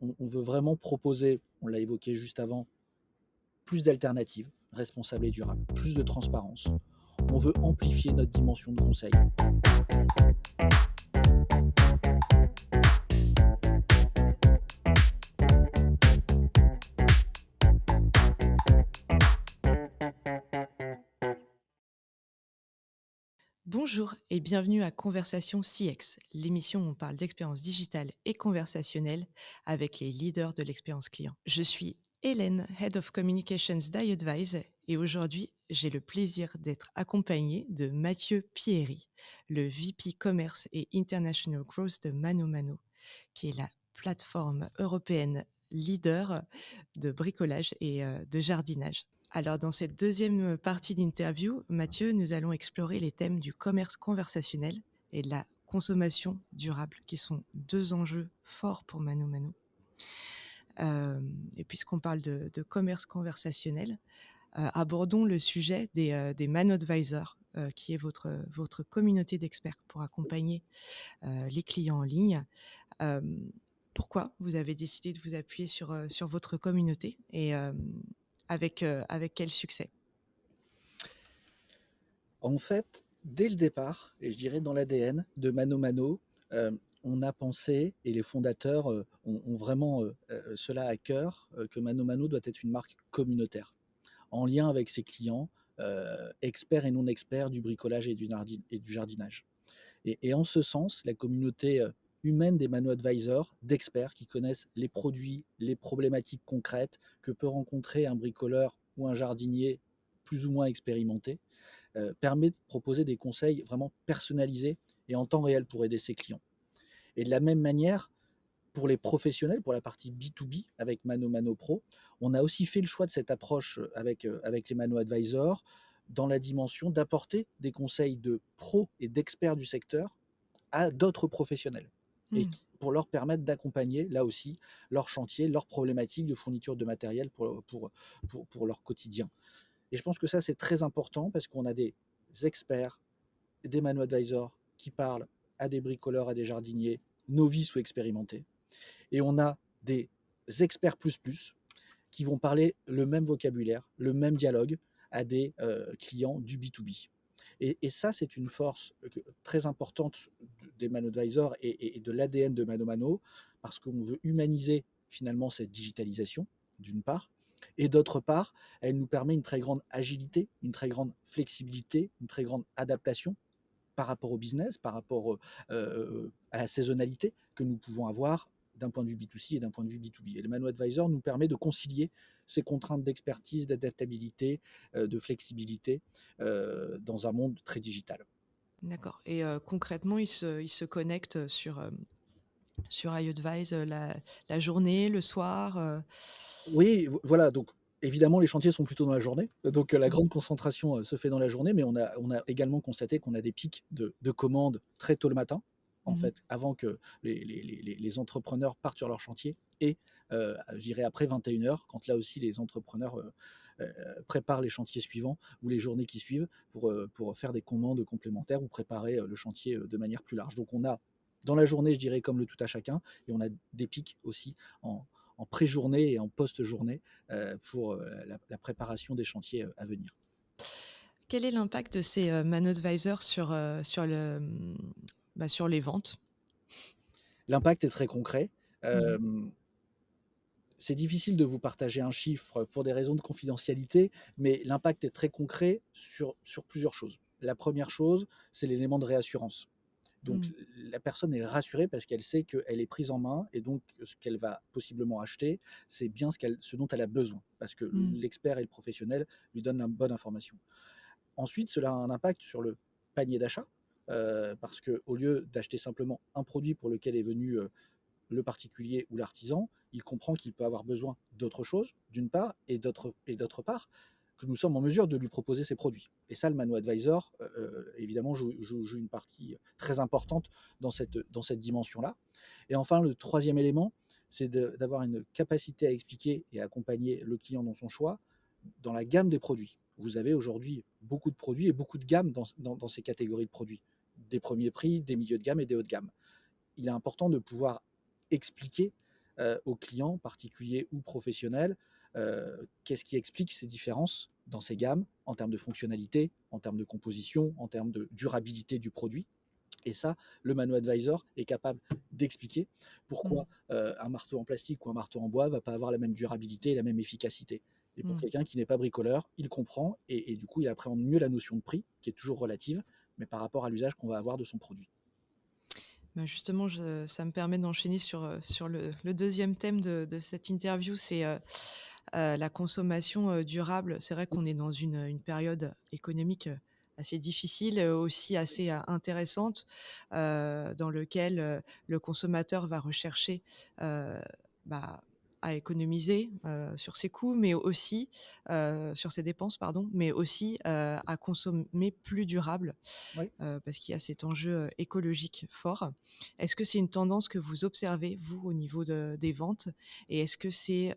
on veut vraiment proposer, on l'a évoqué juste avant, plus d'alternatives responsables et durables, plus de transparence. On veut amplifier notre dimension de conseil. Bonjour et bienvenue à Conversation CX, l'émission où on parle d'expérience digitale et conversationnelle avec les leaders de l'expérience client. Je suis Hélène, Head of Communications d'iAdvise et aujourd'hui, j'ai le plaisir d'être accompagnée de Mathieu Pieri, le VP Commerce et International Growth de ManoMano, qui est la plateforme européenne leader de bricolage et de jardinage. Alors, dans cette deuxième partie d'interview, Mathieu, nous allons explorer les thèmes du commerce conversationnel et de la consommation durable, qui sont deux enjeux forts pour ManoMano. Et puisqu'on parle de commerce conversationnel, abordons le sujet des ManoAdvisors, qui est votre communauté d'experts pour accompagner les clients en ligne. Euh, Pourquoi vous avez décidé de vous appuyer sur votre communauté et avec quel succès? En fait, dès le départ, et je dirais dans l'ADN de ManoMano, on a pensé, et les fondateurs ont vraiment cela à cœur, que ManoMano doit être une marque communautaire, en lien avec ses clients, experts et non experts du bricolage et du jardinage. Et en ce sens, la communauté humaine des Mano Advisors, d'experts qui connaissent les produits, les problématiques concrètes que peut rencontrer un bricoleur ou un jardinier plus ou moins expérimenté, permet de proposer des conseils vraiment personnalisés et en temps réel pour aider ses clients. Et de la même manière, pour les professionnels, pour la partie B2B avec Mano Mano Pro, on a aussi fait le choix de cette approche avec les Mano Advisors dans la dimension d'apporter des conseils de pros et d'experts du secteur à d'autres professionnels et Mmh. pour leur permettre d'accompagner là aussi leur chantier, leurs problématiques de fourniture de matériel pour leur quotidien. Et je pense que ça, c'est très important parce qu'on a des experts, des Mano Advisors qui parlent à des bricoleurs, à des jardiniers, novices ou expérimentés. Et on a des experts plus plus qui vont parler le même vocabulaire, le même dialogue à des clients du B2B. Et ça, c'est une force très importante des Mano Advisors et de l'ADN de Mano Mano, parce qu'on veut humaniser finalement cette digitalisation, d'une part, et d'autre part, elle nous permet une très grande agilité, une très grande flexibilité, une très grande adaptation par rapport au business, par rapport à la saisonnalité que nous pouvons avoir d'un point de vue B2C et d'un point de vue B2B. Et le Mano Advisor nous permet de concilier ces contraintes d'expertise, d'adaptabilité, de flexibilité dans un monde très digital. D'accord, et concrètement, ils se connectent sur iAdvise, la journée, le soir, Oui, voilà, donc évidemment, les chantiers sont plutôt dans la journée, donc la Mmh. grande concentration se fait dans la journée, mais on a également constaté qu'on a des pics de commandes très tôt le matin, en Mmh. fait, avant que les entrepreneurs partent sur leur chantier et je dirais après 21 heures, quand là aussi les entrepreneurs préparent les chantiers suivants ou les journées qui suivent pour faire des commandes complémentaires ou préparer le chantier de manière plus large. Donc on a dans la journée, je dirais, comme le tout à chacun, et on a des pics aussi en, en pré-journée et en post-journée pour la préparation des chantiers à venir. Quel est l'impact de ces, ManoAdvisors sur les ventes? L'impact est très concret. Mmh. C'est difficile de vous partager un chiffre pour des raisons de confidentialité, mais l'impact est très concret sur plusieurs choses. La première chose, c'est l'élément de réassurance. Donc Mmh. la personne est rassurée parce qu'elle sait qu'elle est prise en main et donc ce qu'elle va possiblement acheter, c'est bien ce dont elle a besoin parce que Mmh. l'expert et le professionnel lui donnent la bonne information. Ensuite, cela a un impact sur le panier d'achat, parce qu'au lieu d'acheter simplement un produit pour lequel est venu le particulier ou l'artisan, il comprend qu'il peut avoir besoin d'autre chose, d'une part, et d'autre part, que nous sommes en mesure de lui proposer ces produits. Et ça, le Mano Advisor, évidemment, joue une partie très importante dans cette dimension-là. Et enfin, le troisième élément, c'est d'avoir une capacité à expliquer et à accompagner le client dans son choix dans la gamme des produits. Vous avez aujourd'hui beaucoup de produits et beaucoup de gammes dans ces catégories de produits. Des premiers prix, des milieux de gamme et des hauts de gamme. Il est important de pouvoir expliquer aux clients, particuliers ou professionnels, qu'est-ce qui explique ces différences dans ces gammes, en termes de fonctionnalité, en termes de composition, en termes de durabilité du produit. Et ça, le Mano Advisor est capable d'expliquer Mmh. pourquoi un marteau en plastique ou un marteau en bois ne va pas avoir la même durabilité et la même efficacité. Et pour Mmh. quelqu'un qui n'est pas bricoleur, il comprend et du coup, il appréhende mieux la notion de prix, qui est toujours relative, mais par rapport à l'usage qu'on va avoir de son produit. Bah, justement, ça me permet d'enchaîner sur le 2e thème de cette interview, c'est, la consommation, durable. C'est vrai qu'on est dans une période économique, assez difficile, aussi assez, intéressante, dans lequel, le consommateur va rechercher, heu, bah, à économiser, sur ses coûts, mais aussi, sur ses dépenses, pardon, mais aussi, à consommer plus durable. Oui. Parce qu'il y a cet enjeu, écologique fort. Est-ce que c'est une tendance que vous observez, vous, au niveau des ventes? Et est-ce que ça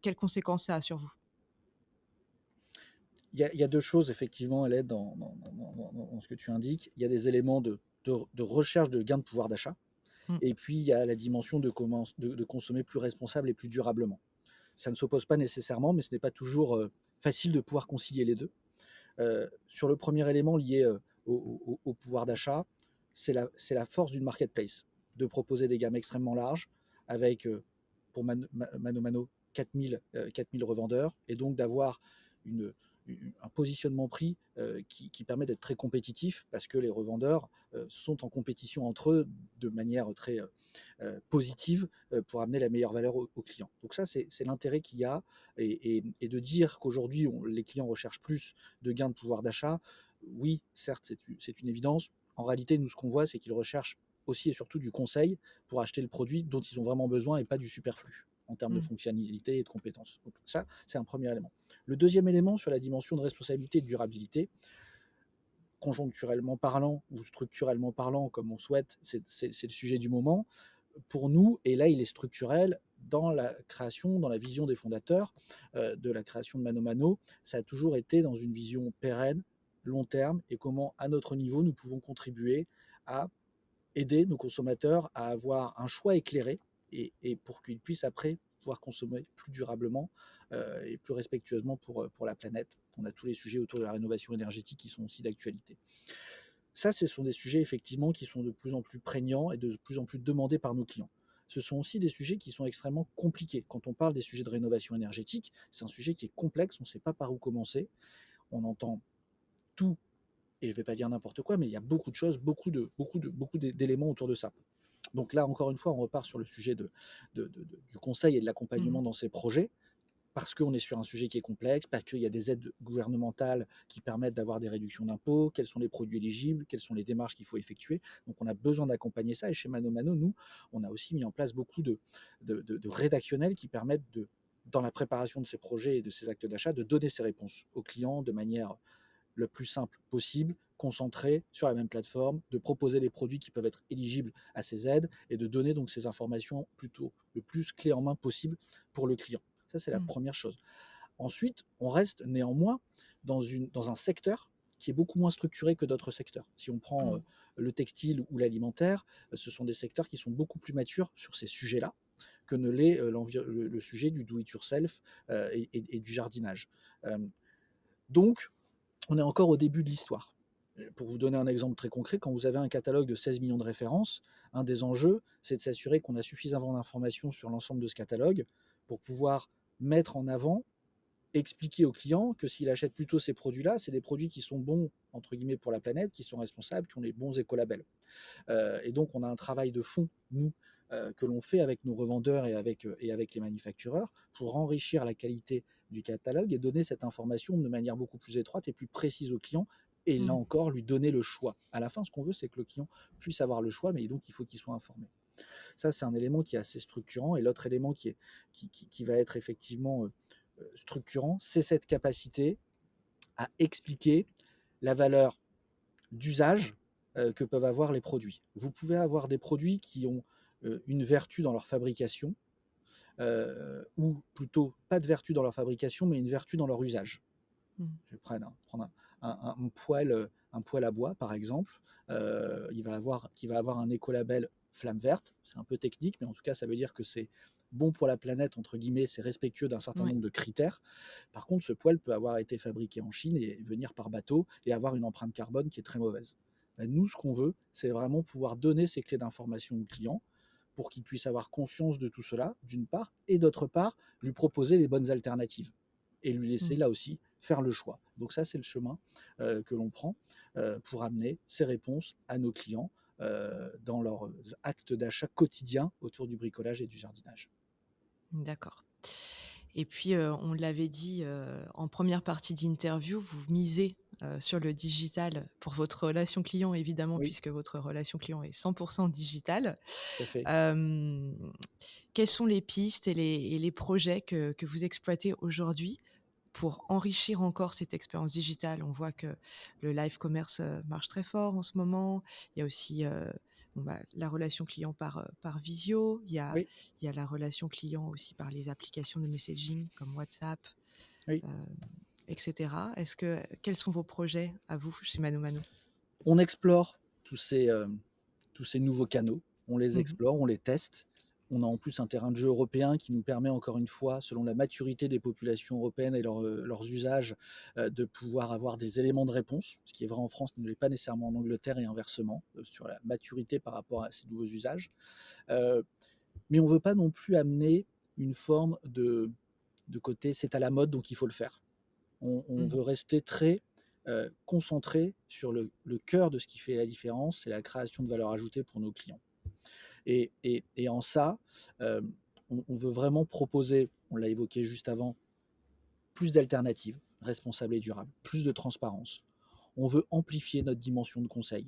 quelles conséquences ça a sur vous? Il y a 2 choses effectivement, elle est dans ce que tu indiques. Il y a des éléments de recherche de gain de pouvoir d'achat Mmh. et puis il y a la dimension de consommer plus responsable et plus durablement. Ça ne s'oppose pas nécessairement, mais ce n'est pas toujours, facile de pouvoir concilier les 2. Sur le premier élément lié, au pouvoir d'achat, c'est la force d'une marketplace, de proposer des gammes extrêmement larges avec, pour Mano Mano 4 000 revendeurs et donc d'avoir une un positionnement prix, qui permet d'être très compétitif parce que les revendeurs, sont en compétition entre eux de manière très, positive, pour amener la meilleure valeur aux clients. Donc ça, c'est l'intérêt qu'il y a et de dire qu'aujourd'hui, les clients recherchent plus de gains de pouvoir d'achat, oui, certes, c'est une évidence. En réalité, nous, ce qu'on voit, c'est qu'ils recherchent aussi et surtout du conseil pour acheter le produit dont ils ont vraiment besoin et pas du superflu en termes de Mmh. fonctionnalité et de compétences. Donc ça, c'est un premier élément. Le deuxième élément sur la dimension de responsabilité et de durabilité, conjoncturellement parlant ou structurellement parlant, comme on souhaite, c'est le sujet du moment. Pour nous, et là il est structurel, dans la création, dans la vision des fondateurs de la création de Mano Mano, ça a toujours été dans une vision pérenne, long terme, et comment à notre niveau nous pouvons contribuer à aider nos consommateurs à avoir un choix éclairé et pour qu'ils puissent après pouvoir consommer plus durablement et plus respectueusement pour la planète. On a tous les sujets autour de la rénovation énergétique qui sont aussi d'actualité. Ça, ce sont des sujets effectivement qui sont de plus en plus prégnants et de plus en plus demandés par nos clients. Ce sont aussi des sujets qui sont extrêmement compliqués. Quand on parle des sujets de rénovation énergétique, c'est un sujet qui est complexe, on ne sait pas par où commencer. On entend tout, et je ne vais pas dire n'importe quoi, mais il y a beaucoup de choses, beaucoup d'éléments autour de ça. Donc là, encore une fois, on repart sur le sujet du conseil et de Mmh. l'accompagnement dans ces projets parce qu'on est sur un sujet qui est complexe, parce qu'il y a des aides gouvernementales qui permettent d'avoir des réductions d'impôts, quels sont les produits éligibles, quelles sont les démarches qu'il faut effectuer. Donc on a besoin d'accompagner ça. Et chez Mano Mano, nous, on a aussi mis en place beaucoup de rédactionnels qui permettent dans la préparation de ces projets et de ces actes d'achat, de donner ces réponses aux clients de manière le plus simple possible, concentrée sur la même plateforme, de proposer les produits qui peuvent être éligibles à ces aides et de donner donc ces informations plutôt le plus clé en main possible pour le client. Ça, c'est la Mmh. première chose. Ensuite, on reste néanmoins dans un secteur qui est beaucoup moins structuré que d'autres secteurs. Si on prend Mmh. le textile ou l'alimentaire, ce sont des secteurs qui sont beaucoup plus matures sur ces sujets-là que ne l'est le sujet du do-it-yourself et du jardinage. Euh, donc, on est encore au début de l'histoire. Pour vous donner un exemple très concret, quand vous avez un catalogue de 16 millions de références, un des enjeux, c'est de s'assurer qu'on a suffisamment d'informations sur l'ensemble de ce catalogue pour pouvoir mettre en avant, expliquer au client que s'il achète plutôt ces produits-là, c'est des produits qui sont bons, entre guillemets, pour la planète, qui sont responsables, qui ont les bons écolabels. Et donc, on a un travail de fond, nous, que l'on fait avec nos revendeurs et avec les manufactureurs pour enrichir la qualité du catalogue et donner cette information de manière beaucoup plus étroite et plus précise au client. Et là Mmh. encore, lui donner le choix. À la fin, ce qu'on veut, c'est que le client puisse avoir le choix, mais donc il faut qu'il soit informé. Ça, c'est un élément qui est assez structurant. Et l'autre élément qui va être effectivement structurant, c'est cette capacité à expliquer la valeur d'usage que peuvent avoir les produits. Vous pouvez avoir des produits qui ont une vertu dans leur fabrication, ou plutôt pas de vertu dans leur fabrication, mais une vertu dans leur usage. Mmh. Je vais prendre un poêle à bois, par exemple, qui va avoir un écolabel flamme verte. C'est un peu technique, mais en tout cas, ça veut dire que c'est bon pour la planète, entre guillemets, c'est respectueux d'un certain Oui. nombre de critères. Par contre, ce poêle peut avoir été fabriqué en Chine et venir par bateau et avoir une empreinte carbone qui est très mauvaise. Ben, nous, ce qu'on veut, c'est vraiment pouvoir donner ces clés d'information au client pour qu'il puisse avoir conscience de tout cela, d'une part, et d'autre part, lui proposer les bonnes alternatives et lui laisser Mmh. là aussi faire le choix. Donc ça, c'est le chemin que l'on prend pour amener ces réponses à nos clients dans leurs actes d'achat quotidiens autour du bricolage et du jardinage. D'accord. Et puis, on l'avait dit, en première partie d'interview, vous misez, sur le digital pour votre relation client évidemment Oui, puisque votre relation client est 100 digitale. tout à fait. Hem, Quelles sont les pistes et les projets que vous exploitez aujourd'hui pour enrichir encore cette expérience digitale? On voit que le live commerce, marche très fort en ce moment. Il y a aussi, bon, bah, la relation client par visio. Oui, Il y a la relation client aussi par les applications de messaging comme WhatsApp, oui. heu, et cetera. Quels sont vos projets à vous chez Mano Mano? On explore tous ces nouveaux canaux, on les Mmh. explore, on les teste. On a en plus un terrain de jeu européen qui nous permet encore une fois, selon la maturité des populations européennes et leurs usages, de pouvoir avoir des éléments de réponse. Ce qui est vrai en France ne l'est pas nécessairement en Angleterre et inversement, sur la maturité par rapport à ces nouveaux usages. Heu, mais on ne veut pas non plus amener une forme de côté «c'est à la mode donc il faut le faire». On Mmh. veut rester très concentré sur le cœur de ce qui fait la différence, c'est la création de valeur ajoutée pour nos clients. Et en ça, euh, on veut vraiment proposer, on l'a évoqué juste avant, plus d'alternatives responsables et durables, plus de transparence. On veut amplifier notre dimension de conseil.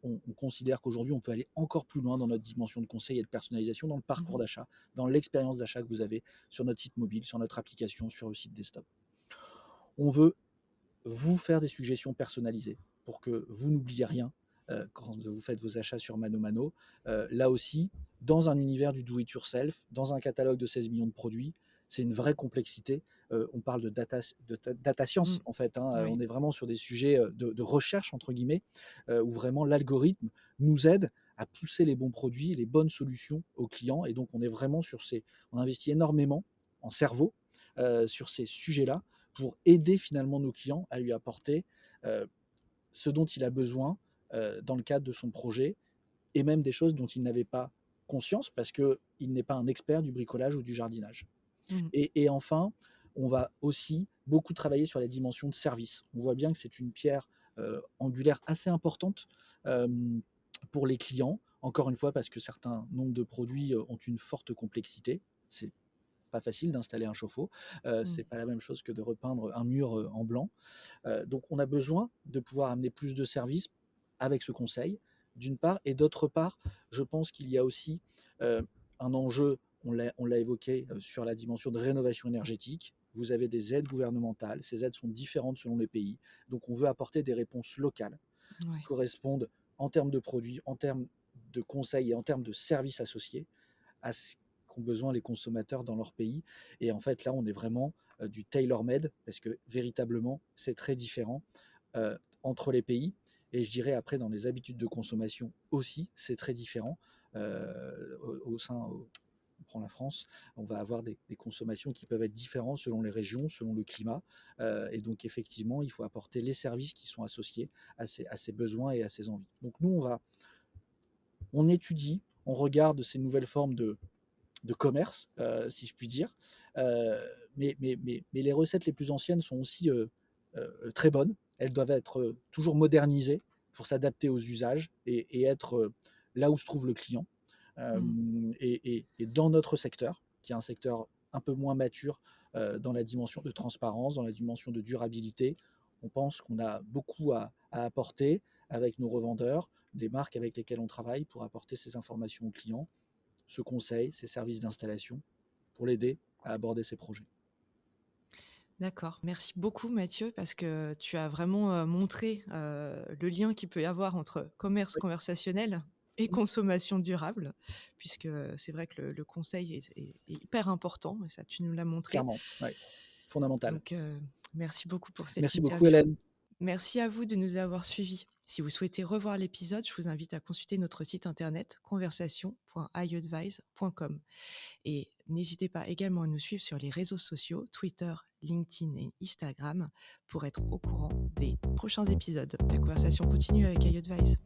On considère qu'aujourd'hui, on peut aller encore plus loin dans notre dimension de conseil et de personnalisation, dans le parcours Mmh. d'achat, dans l'expérience d'achat que vous avez sur notre site mobile, sur notre application, sur le site desktop. On veut vous faire des suggestions personnalisées pour que vous n'oubliez rien quand vous faites vos achats sur Mano Mano. Là aussi, dans un univers du do-it-yourself, dans un catalogue de 16 millions de produits, c'est une vraie complexité. On parle de data Mmh. science, en fait, hein. Oui. On est vraiment sur des sujets de recherche, entre guillemets, où vraiment l'algorithme nous aide à pousser les bons produits, les bonnes solutions aux clients. Et donc, on est vraiment sur ces. On investit énormément en cerveau sur ces sujets-là pour aider finalement nos clients à lui apporter euh, ce dont il a besoin dans le cadre de son projet et même des choses dont il n'avait pas conscience parce qu'il n'est pas un expert du bricolage ou du jardinage. Mmh. Et enfin, on va aussi beaucoup travailler sur la dimension de service. On voit bien que c'est une pierre angulaire assez importante euh, pour les clients, encore une fois parce que certains nombres de produits ont une forte complexité. C'est pas facile d'installer un chauffe-eau. Mmh. C'est pas la même chose que de repeindre un mur en blanc. Donc on a besoin de pouvoir amener plus de services avec ce conseil, d'une part, et d'autre part, je pense qu'il y a aussi un enjeu, on l'a évoqué, sur la dimension de rénovation énergétique. Vous avez des aides gouvernementales, ces aides sont différentes selon les pays, donc on veut apporter des réponses locales qui Ouais. correspondent en termes de produits, en termes de conseils et en termes de services associés à ce qu'ont besoin les consommateurs dans leur pays. Et en fait, là, on est vraiment du tailor-made parce que véritablement, c'est très différent entre les pays. Et je dirais après, dans les habitudes de consommation aussi, c'est très différent. On prend la France, on va avoir des consommations qui peuvent être différentes selon les régions, selon le climat. Et donc, effectivement, il faut apporter les services qui sont associés à ces besoins et à ces envies. Donc, nous, on étudie, on regarde ces nouvelles formes de commerce, si je puis dire. Euh, mais les recettes les plus anciennes sont aussi très bonnes. Elles doivent être toujours modernisées pour s'adapter aux usages et être là où se trouve le client. Euh, Mmh. et dans notre secteur, qui est un secteur un peu moins mature dans la dimension de transparence, dans la dimension de durabilité, on pense qu'on a beaucoup à apporter avec nos revendeurs, des marques avec lesquelles on travaille pour apporter ces informations aux clients, ce conseil, ces services d'installation pour l'aider à aborder ses projets. D'accord. Merci beaucoup Mathieu parce que tu as vraiment, montré, le lien qu'il peut y avoir entre commerce Oui, conversationnel et oui, consommation durable, puisque, c'est vrai que le conseil est hyper important et ça tu nous l'as montré. clairement, ouais, fondamental. Donc, merci beaucoup pour cette Merci beaucoup interview. Hélène. Merci à vous de nous avoir suivis. Si vous souhaitez revoir l'épisode, je vous invite à consulter notre site internet conversation.iadvise.com. Et n'hésitez pas également à nous suivre sur les réseaux sociaux, Twitter, LinkedIn et Instagram, pour être au courant des prochains épisodes. La conversation continue avec iAdvise.